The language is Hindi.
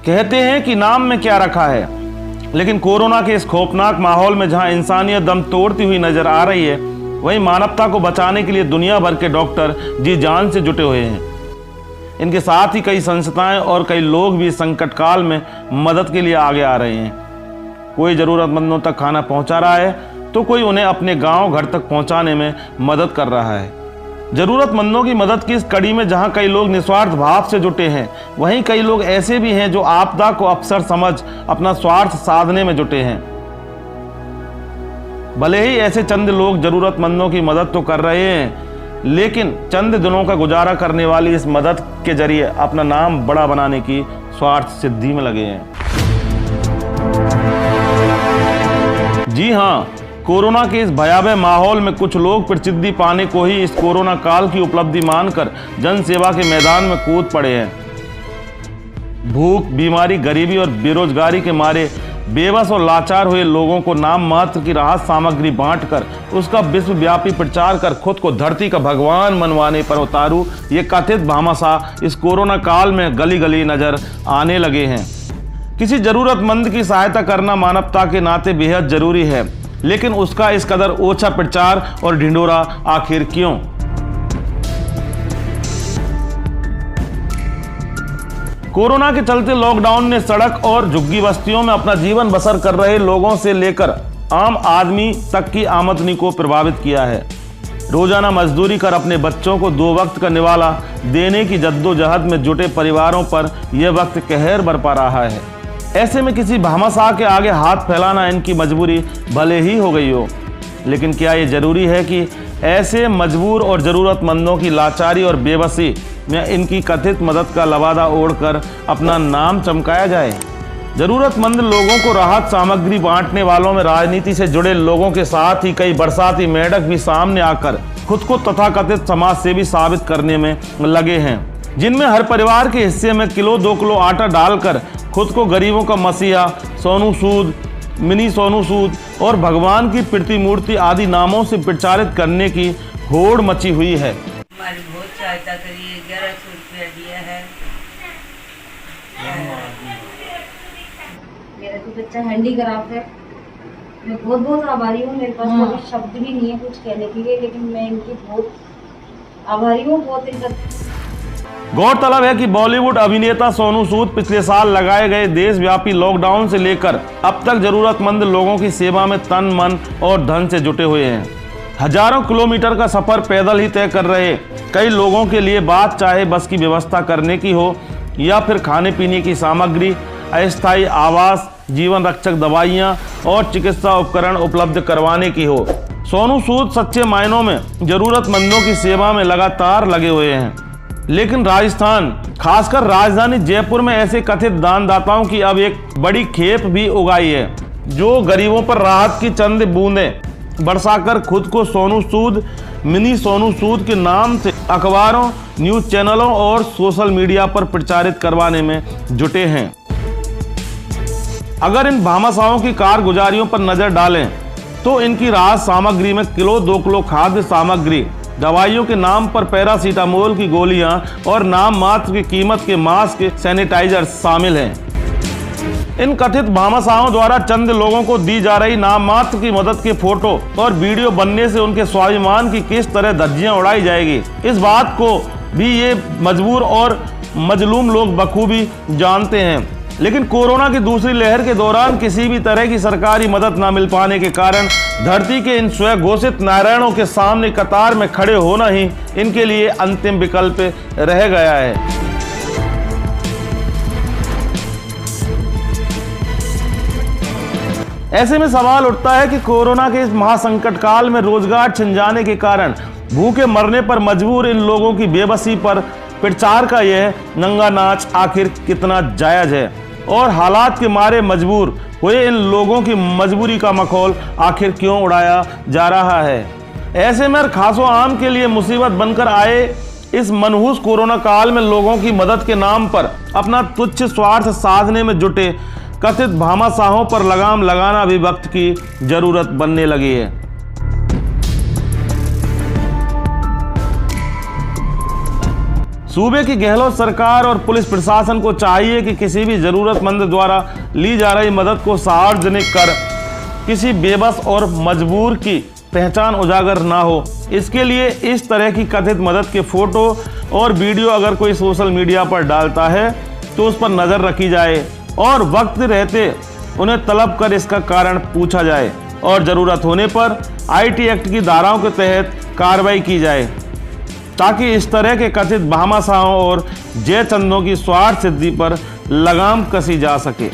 कहते हैं कि नाम में क्या रखा है, लेकिन कोरोना के इस खौफनाक माहौल में जहां इंसानियत दम तोड़ती हुई नजर आ रही है, वहीं मानवता को बचाने के लिए दुनिया भर के डॉक्टर जी जान से जुटे हुए हैं। इनके साथ ही कई संस्थाएं और कई लोग भी संकट काल में मदद के लिए आगे आ रहे हैं। कोई ज़रूरतमंदों तक खाना पहुंचा रहा है, तो कोई उन्हें अपने गांव घर तक पहुंचाने में मदद कर रहा है। ज़रूरतमंदों की मदद की इस कड़ी में जहां कई लोग निस्वार्थ भाव से जुटे हैं, वहीं कई लोग ऐसे भी हैं जो आपदा को अवसर समझ अपना स्वार्थ साधने में जुटे हैं। भले ही ऐसे चंद लोग ज़रूरतमंदों की मदद तो कर रहे हैं, लेकिन चंद दिनों का गुजारा करने वाली इस मदद के जरिए अपना नाम बड़ा बनाने की स्वार्थ सिद्धि में लगे हैं। जी हाँ, कोरोना के इस भयावह माहौल में कुछ लोग प्रसिद्धि पाने को ही इस कोरोना काल की उपलब्धि मानकर जन सेवा के मैदान में कूद पड़े हैं। भूख, बीमारी, गरीबी और बेरोजगारी के मारे बेबस और लाचार हुए लोगों को नाम मात्र की राहत सामग्री बांटकर उसका विश्वव्यापी प्रचार कर खुद को धरती का भगवान मनवाने पर उतारू ये कथित भामाशाह इस कोरोना काल में गली गली नजर आने लगे हैं। किसी जरूरतमंद की सहायता करना मानवता के नाते बेहद जरूरी है, लेकिन उसका इस कदर ओछा प्रचार और ढिंढोरा आखिर क्यों? कोरोना के चलते लॉकडाउन ने सड़क और झुग्गी बस्तियों में अपना जीवन बसर कर रहे लोगों से लेकर आम आदमी तक की आमदनी को प्रभावित किया है। रोजाना मजदूरी कर अपने बच्चों को 2 वक्त का निवाला देने की जद्दोजहद में जुटे परिवारों पर यह वक्त कहर बरपा रहा है। ऐसे में किसी भामाशाह के आगे हाथ फैलाना इनकी मजबूरी भले ही हो गई हो, लेकिन क्या ये जरूरी है कि ऐसे मजबूर और ज़रूरतमंदों की लाचारी और बेबसी में इनकी कथित मदद का लवादा ओढ़कर अपना नाम चमकाया जाए? ज़रूरतमंद लोगों को राहत सामग्री बांटने वालों में राजनीति से जुड़े लोगों के साथ ही कई बरसाती मेंढक भी सामने आकर खुद को तथाकथित समाज सेवी साबित करने में लगे हैं, जिनमें हर परिवार के हिस्से में किलो 2 किलो आटा डालकर खुद को गरीबों का मसीहा, सोनू सूद, मिनी सोनू सूद और भगवान की प्रतिमूर्ति आदि नामों से प्रचारित करने की होड़ मची हुई है। हमारी बहुत सहायता करी है, 1100 रुपया दिया है। मेरा तो बच्चा हैंडीक्राफ्ट है, मैं बहुत बहुत आभारी हूँ। मेरे पास कोई शब्द भी नहीं है कुछ कहने के लिए, लेकिन मैं इनकी बहुत आभारी हूँ, बहुत इज्जत। गौरतलब है कि बॉलीवुड अभिनेता सोनू सूद पिछले साल लगाए गए देशव्यापी लॉकडाउन से लेकर अब तक जरूरतमंद लोगों की सेवा में तन, मन और धन से जुटे हुए हैं। हजारों किलोमीटर का सफर पैदल ही तय कर रहे कई लोगों के लिए बात चाहे बस की व्यवस्था करने की हो या फिर खाने पीने की सामग्री, अस्थायी आवास, जीवन रक्षक दवाइयाँ और चिकित्सा उपकरण उपलब्ध करवाने की हो, सोनू सूद सच्चे मायनों में जरूरतमंदों की सेवा में लगातार लगे हुए हैं। लेकिन राजस्थान, खासकर राजधानी जयपुर में ऐसे कथित दानदाताओं की अब एक बड़ी खेप भी उगाई है, जो गरीबों पर राहत की चंद बूंदें बरसाकर खुद को सोनू सूद, मिनी सोनू सूद के नाम से अखबारों, न्यूज चैनलों और सोशल मीडिया पर प्रचारित करवाने में जुटे हैं। अगर इन भामाशाहों की कारगुजारियों पर नजर डालें तो इनकी राहत सामग्री में किलो 2 किलो खाद्य सामग्री, दवाइयों के नाम पर पैरासीटामोल की गोलियां और नाम मात्र की कीमत के मास्क, सैनिटाइजर शामिल हैं। इन कथित भामाशाहों द्वारा चंद लोगों को दी जा रही नाम मात्र की मदद के फोटो और वीडियो बनने से उनके स्वाभिमान की किस तरह धज्जियां उड़ाई जाएगी, इस बात को भी ये मजबूर और मजलूम लोग बखूबी जानते हैं। लेकिन कोरोना की दूसरी लहर के दौरान किसी भी तरह की सरकारी मदद न मिल पाने के कारण धरती के इन स्वघोषित नारायणों के सामने कतार में खड़े होना ही इनके लिए अंतिम विकल्प रह गया है। ऐसे में सवाल उठता है कि कोरोना के इस महासंकट काल में रोजगार छिन जाने के कारण भूखे मरने पर मजबूर इन लोगों की बेबसी पर प्रचार का यह नंगा नाच आखिर कितना जायज है, और हालात के मारे मजबूर हुए इन लोगों की मजबूरी का मखौल आखिर क्यों उड़ाया जा रहा है। ऐसे में खासो आम के लिए मुसीबत बनकर आए इस मनहूस कोरोना काल में लोगों की मदद के नाम पर अपना तुच्छ स्वार्थ साधने में जुटे कथित भामाशाहों पर लगाम लगाना भी वक्त की जरूरत बनने लगी है। सूबे की गहलोत सरकार और पुलिस प्रशासन को चाहिए कि किसी भी जरूरतमंद द्वारा ली जा रही मदद को सार्वजनिक कर किसी बेबस और मजबूर की पहचान उजागर ना हो। इसके लिए इस तरह की कथित मदद के फोटो और वीडियो अगर कोई सोशल मीडिया पर डालता है तो उस पर नज़र रखी जाए और वक्त रहते उन्हें तलब कर इसका कारण पूछा जाए और ज़रूरत होने पर IT एक्ट की धाराओं के तहत कार्रवाई की जाए, ताकि इस तरह के कथित भामाशाहों और जय चंदों की स्वार्थ सिद्धि पर लगाम कसी जा सके।